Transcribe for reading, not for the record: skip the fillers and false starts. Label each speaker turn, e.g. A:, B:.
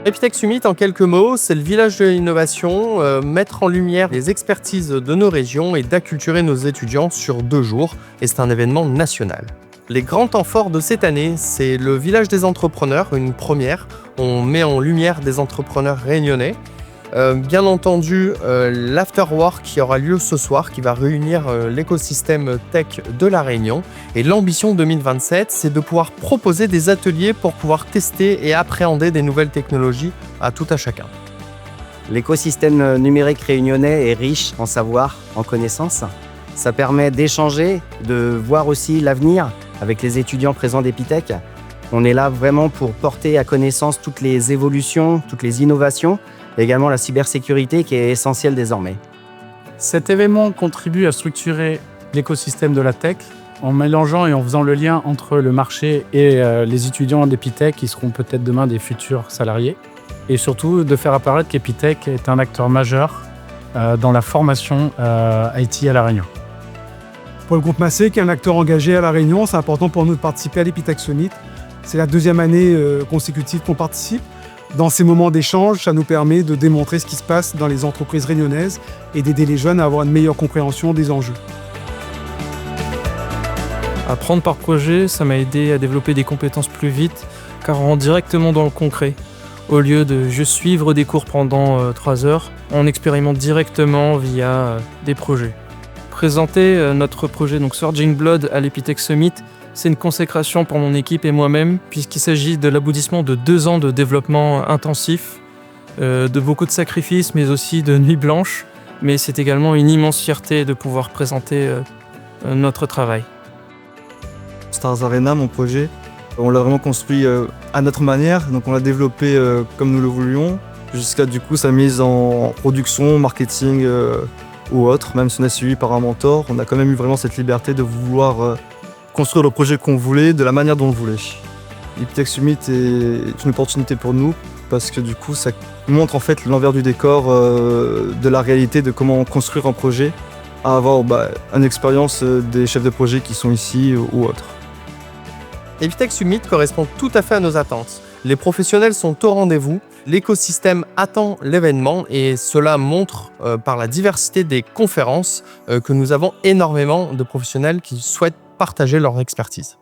A: Epitech Summit, en quelques mots, c'est le village de l'innovation, mettre en lumière les expertises de nos régions et d'acculturer nos étudiants sur 2 jours, et c'est un événement national. Les grands temps forts de cette année, c'est le village des entrepreneurs, une première. On met en lumière des entrepreneurs réunionnais. Bien entendu, l'afterwork qui aura lieu ce soir, qui va réunir l'écosystème tech de La Réunion. Et l'ambition 2027, c'est de pouvoir proposer des ateliers pour pouvoir tester et appréhender des nouvelles technologies à tout à chacun.
B: L'écosystème numérique réunionnais est riche en savoir, en connaissances. Ça permet d'échanger, de voir aussi l'avenir avec les étudiants présents d'Epitech. On est là vraiment pour porter à connaissance toutes les évolutions, toutes les innovations, et également la cybersécurité qui est essentielle désormais.
C: Cet événement contribue à structurer l'écosystème de la tech en mélangeant et en faisant le lien entre le marché et les étudiants d'Epitech qui seront peut-être demain des futurs salariés. Et surtout de faire apparaître qu'Epitech est un acteur majeur dans la formation IT à La Réunion.
D: Pour le groupe Massé, qui est un acteur engagé à La Réunion, c'est important pour nous de participer à l'Epitech Summit. C'est la 2e année consécutive qu'on participe. Dans ces moments d'échange, ça nous permet de démontrer ce qui se passe dans les entreprises réunionnaises et d'aider les jeunes à avoir une meilleure compréhension des enjeux.
E: Apprendre par projet, ça m'a aidé à développer des compétences plus vite, car on rentre directement dans le concret. Au lieu de juste suivre des cours pendant 3 heures, on expérimente directement via des projets. Présenter notre projet Surging Blood à l'Epitech Summit, c'est une consécration pour mon équipe et moi-même, puisqu'il s'agit de l'aboutissement de 2 ans de développement intensif, de beaucoup de sacrifices, mais aussi de nuits blanches. Mais c'est également une immense fierté de pouvoir présenter notre travail.
F: Stars Arena, mon projet, on l'a vraiment construit à notre manière, donc on l'a développé comme nous le voulions, jusqu'à du coup sa mise en production, marketing ou autre. Même si on est suivi par un mentor, on a quand même eu vraiment cette liberté de vouloir construire le projet qu'on voulait, de la manière dont on le voulait. L'Epitech Summit est une opportunité pour nous, parce que du coup ça montre en fait l'envers du décor de la réalité de comment construire un projet, à avoir une expérience des chefs de projet qui sont ici ou autres.
A: Epitech Summit correspond tout à fait à nos attentes. Les professionnels sont au rendez-vous, l'écosystème attend l'événement et cela montre par la diversité des conférences que nous avons énormément de professionnels qui souhaitent partager leur expertise.